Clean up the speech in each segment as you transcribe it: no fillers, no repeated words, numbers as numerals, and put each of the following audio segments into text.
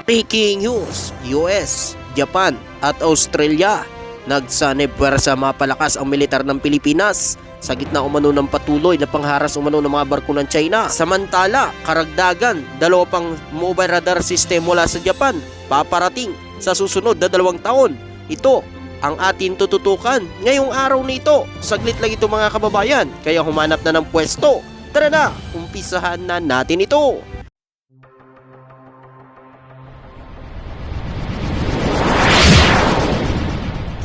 Breaking news, US, Japan at Australia nagsanib puwersa mapalakas ang militar ng Pilipinas sa gitna umano ng patuloy na pangharas umano ng mga barko ng China. Samantala, karagdagan, dalawa pang mobile radar system mula sa Japan paparating sa susunod na 2 taon. Ito ang atin tututukan ngayong araw na ito. Saglit lang ito mga kababayan, kaya humanap na ng pwesto. Tara na, umpisahan na natin ito.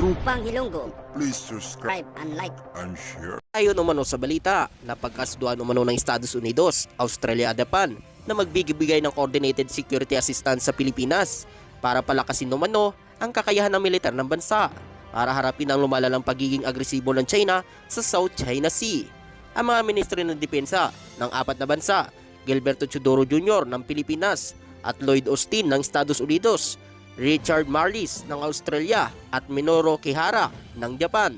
Trupang Hilonggo, Please subscribe subscribe and like. and share. Ayon umano sa balita na pagkasuduan umano ng Estados Unidos, Australia at Japan na magbibigay ng coordinated security assistance sa Pilipinas para palakasin umano ang kakayahan ng militar ng bansa para harapin ang lumalalang pagiging agresibo ng China sa South China Sea. Ang mga ministro ng depensa ng 4 na bansa, Gilberto Teodoro Jr. ng Pilipinas at Lloyd Austin ng Estados Unidos, Richard Marlis ng Australia at Minoru Kihara ng Japan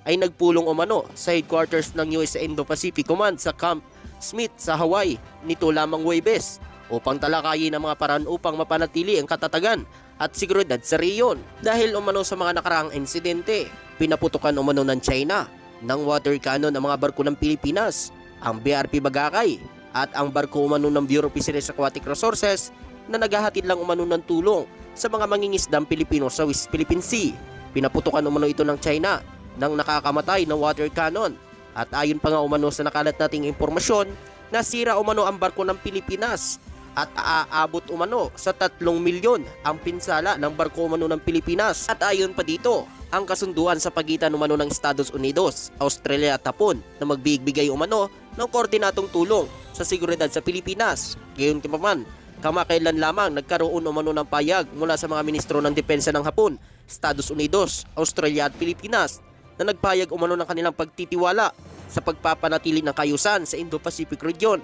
ay nagpulong umano sa headquarters ng US Indo-Pacific Command sa Camp Smith sa Hawaii nito lamang Huwebes upang talakayin ang mga paraan upang mapanatili ang katatagan at seguridad sa riyon. Dahil umano sa mga nakaraang insidente, pinaputukan umano ng China ng water cannon ng mga barko ng Pilipinas, ang BRP Bagakay at ang barko umano ng Bureau of Fisheries Aquatic Resources na naghahatid lang umano ng tulong sa mga mangingisdang Pilipino sa West Philippine Sea. Pinaputukan umano ito ng China ng nakakamatay na water cannon. At ayon pa nga umano sa nakalat nating impormasyon, nasira umano ang barko ng Pilipinas at aabot umano sa 3 milyon ang pinsala ng barko umano ng Pilipinas. At ayon pa dito, ang kasunduan sa pagitan umano ng Estados Unidos, Australia at Japon na magbibigay umano ng koordinatong tulong sa seguridad sa Pilipinas. Gayon pa man, kamakailan lamang nagkaroon umano ng payag mula sa mga ministro ng depensa ng Hapon, Estados Unidos, Australia at Pilipinas na nagpayag umano ng kanilang pagtitiwala sa pagpapanatili ng kayusan sa Indo-Pacific region.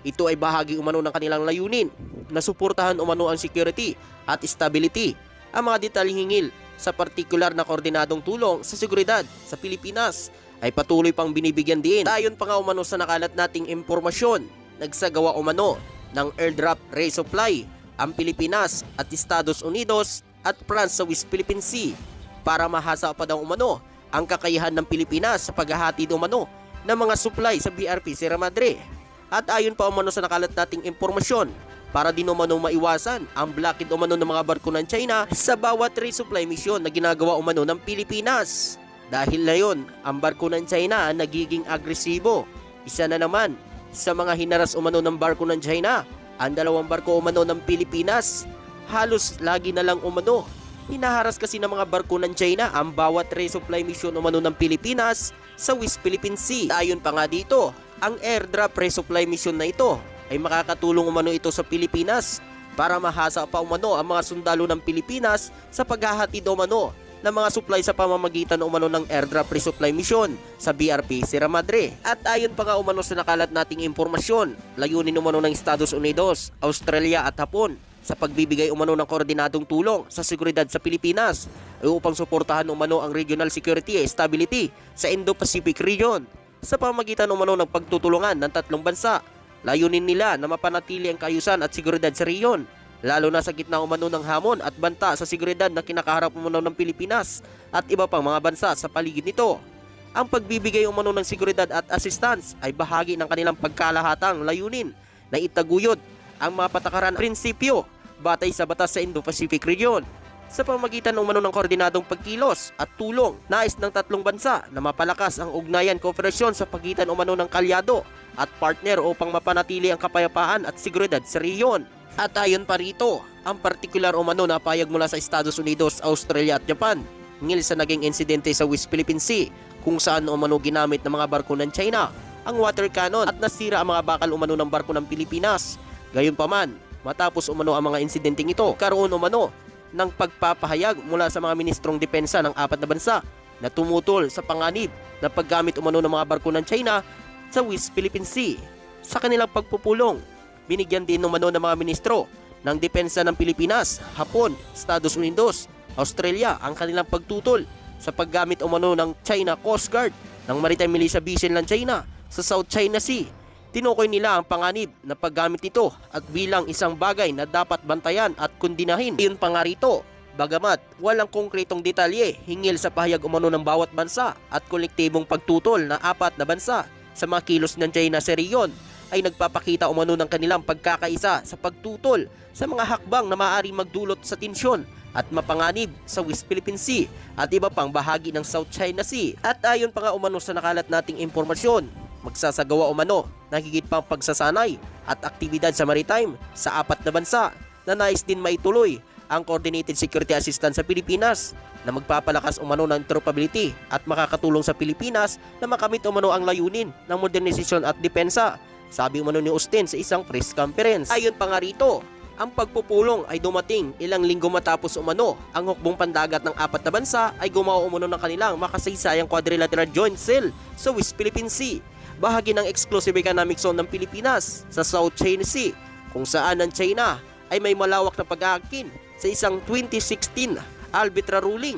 Ito ay bahagi umano ng kanilang layunin na suportahan umano ang security at stability. Ang mga detalyeng hingil sa partikular na koordinadong tulong sa seguridad sa Pilipinas ay patuloy pang binibigyan din. Ayon pa nga umano sa nakalat nating impormasyon, nagsagawa umano ng airdrop resupply ang Pilipinas at Estados Unidos at France sa West Philippine Sea para mahasa pa daw umano ang kakayahan ng Pilipinas sa paghahatid umano ng mga supply sa BRP Sierra Madre. At ayon pa umano sa nakalat nating impormasyon, para din umano maiwasan ang blockade umano ng mga barko ng China sa bawat resupply mission na ginagawa umano ng Pilipinas. Dahil na yun, ang barko ng China nagiging agresibo. Isa na naman sa mga hinaras umano ng barko ng China, ang 2 barko umano ng Pilipinas. Halos lagi na lang umano hinaharas kasi ng mga barko ng China ang bawat resupply mission umano ng Pilipinas sa West Philippine Sea. Ayon pa nga dito, ang airdrop resupply mission na ito ay makakatulong umano ito sa Pilipinas para mahasa pa umano ang mga sundalo ng Pilipinas sa paghahatid umano ng mga supply sa pamamagitan umano ng airdrop resupply mission sa BRP Sierra Madre. At ayon pa nga umano sa nakalat nating impormasyon, layunin umano ng Estados Unidos, Australia at Hapon sa pagbibigay umano ng koordinadong tulong sa seguridad sa Pilipinas ay upang suportahan umano ang regional security at stability sa Indo-Pacific region sa pamamagitan umano ng pagtutulungan ng 3 bansa. Layunin nila na mapanatili ang kayusan at seguridad sa riyon, lalo na sa gitna umano ng hamon at banta sa seguridad na kinakaharap umano ng Pilipinas at iba pang mga bansa sa paligid nito. Ang pagbibigay umano ng seguridad at assistance ay bahagi ng kanilang pagkalahatang layunin na itaguyod ang mga patakaran prinsipyo batay sa batas sa Indo-Pacific region sa pamamagitan umano ng koordinadong pagkilos at tulong nais ng 3 bansa na mapalakas ang ugnayan kooperasyon sa pagitan umano ng kalyado at partner upang mapanatili ang kapayapaan at seguridad sa riyon. At ayon pa rito, ang partikular umano na payag mula sa Estados Unidos, Australia at Japan ngil sa naging insidente sa West Philippine Sea kung saan umano ginamit ng mga barko ng China ang water cannon at nasira ang mga bakal umano ng barko ng Pilipinas. Gayunpaman, matapos umano ang mga insidenteng ito, karoon umano ng pagpapahayag mula sa mga ministrong depensa ng 4 na bansa na tumutol sa panganib na paggamit umano ng mga barko ng China sa West Philippine Sea. Sa kanilang pagpupulong, binigyan din umano ng mga ministro ng depensa ng Pilipinas, Hapon, Estados Unidos, Australia ang kanilang pagtutol sa paggamit umano ng China Coast Guard ng Maritime Militia Vessel ng China sa South China Sea. Tinukoy nila ang panganib na paggamit nito at bilang isang bagay na dapat bantayan at kundinahin. Iyon pa nga rito, bagamat walang konkretong detalye hingil sa pahayag umano ng bawat bansa at kolektibong pagtutol na 4 na bansa sa mga kilos ng China sa rehiyon, ay nagpapakita umano ng kanilang pagkakaisa sa pagtutol sa mga hakbang na maaaring magdulot sa tensyon at mapanganib sa West Philippine Sea at iba pang bahagi ng South China Sea. At ayon pa nga umano sa nakalat nating impormasyon, magsasagawa umano ng higit pang pagsasanay at aktibidad sa maritime sa 4 na bansa na nais din maituloy ang Coordinated Security Assistance sa Pilipinas na magpapalakas umano ng interoperability at makakatulong sa Pilipinas na makamit umano ang layunin ng modernisasyon at depensa, sabi umano ni Austin sa isang press conference. Ayon pa nga rito, ang pagpupulong ay dumating ilang linggo matapos umano ang hukbong pandagat ng 4 na bansa ay gumawa umano ng kanilang makasaysayang quadrilateral joint sale sa West Philippine Sea, bahagi ng exclusive economic zone ng Pilipinas sa South China Sea, kung saan ang China ay may malawak na pag-aakin sa isang 2016 arbitra ruling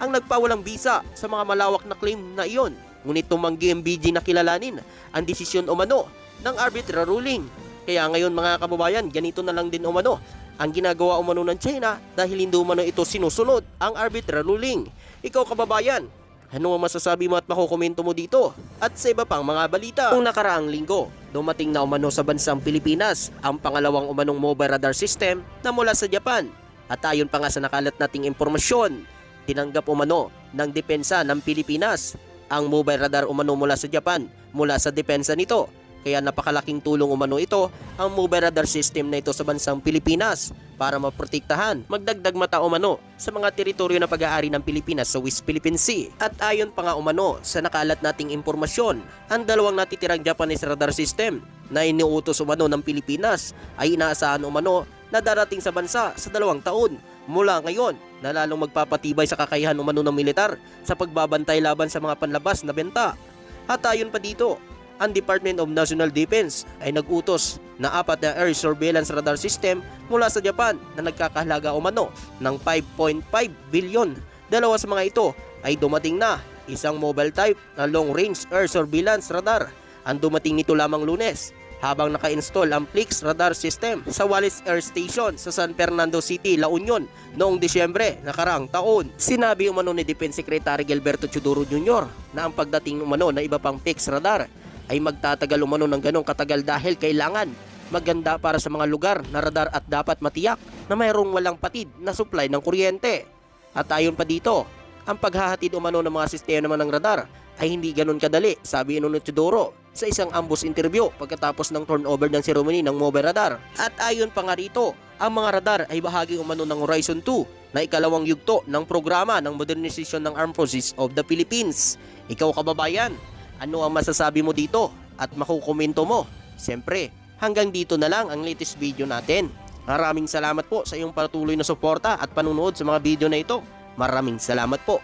ang nagpawalang bisa sa mga malawak na claim na iyon. Ngunit tumanggi ang BG na kilalanin ang desisyon umano ng arbitra ruling. Kaya ngayon mga kababayan, ganito na lang din umano ang ginagawa umano ng China dahil hindi umano ito sinusunod ang arbitra ruling. Ikaw kababayan, ano ang masasabi mo at makukomento mo dito at sa iba pang mga balita? Noong nakaraang linggo, dumating na umano sa bansang Pilipinas ang pangalawang umanong mobile radar system na mula sa Japan. At ayon pa nga sa nakalat nating impormasyon, tinanggap umano ng depensa ng Pilipinas ang mobile radar umano mula sa Japan mula sa depensa nito. Kaya napakalaking tulong umano ito ang mobile radar system na ito sa bansang Pilipinas para maprotektahan, magdagdag mata umano sa mga teritoryo na pag-aari ng Pilipinas sa West Philippine Sea. At ayon pa nga umano sa nakalat nating impormasyon, ang dalawang natitirang Japanese radar system na iniutos umano ng Pilipinas ay inaasahan umano na darating sa bansa sa 2 taon mula ngayon na lalong magpapatibay sa kakayahan umano ng militar sa pagbabantay laban sa mga panlabas na benta. At ayon pa dito, ang Department of National Defense ay nag-utos na 4 na air surveillance radar system mula sa Japan na nagkakahalaga umano ng 5.5 billion. Dalawa sa mga ito ay dumating na. Isang mobile type na long range air surveillance radar ang dumating nito lamang Lunes, habang naka-install ang Flix radar system sa Wallis Air Station sa San Fernando City, La Union noong Disyembre nakaraang taon. Sinabi umano ni Defense Secretary Gilberto Chodoro Jr. na ang pagdating umano na iba pang fixed radar ay magtatagal umano ng ganong katagal dahil kailangan maganda para sa mga lugar na radar at dapat matiyak na mayroong walang patid na supply ng kuryente. At ayon pa dito, ang paghahatid umano ng mga sistema naman ng radar ay hindi ganon kadali, sabi ni Chodoro sa isang ambush interview pagkatapos ng turnover ng ceremony ng mobile radar. At ayon pa nga rito, ang mga radar ay bahagi umano ng Horizon 2 na ikalawang yugto ng programa ng modernisasyon ng Armed Forces of the Philippines. Ikaw kababayan, ano ang masasabi mo dito at makukomento mo? Siyempre, hanggang dito na lang ang latest video natin. Maraming salamat po sa iyong patuloy na suporta at panunood sa mga video na ito. Maraming salamat po.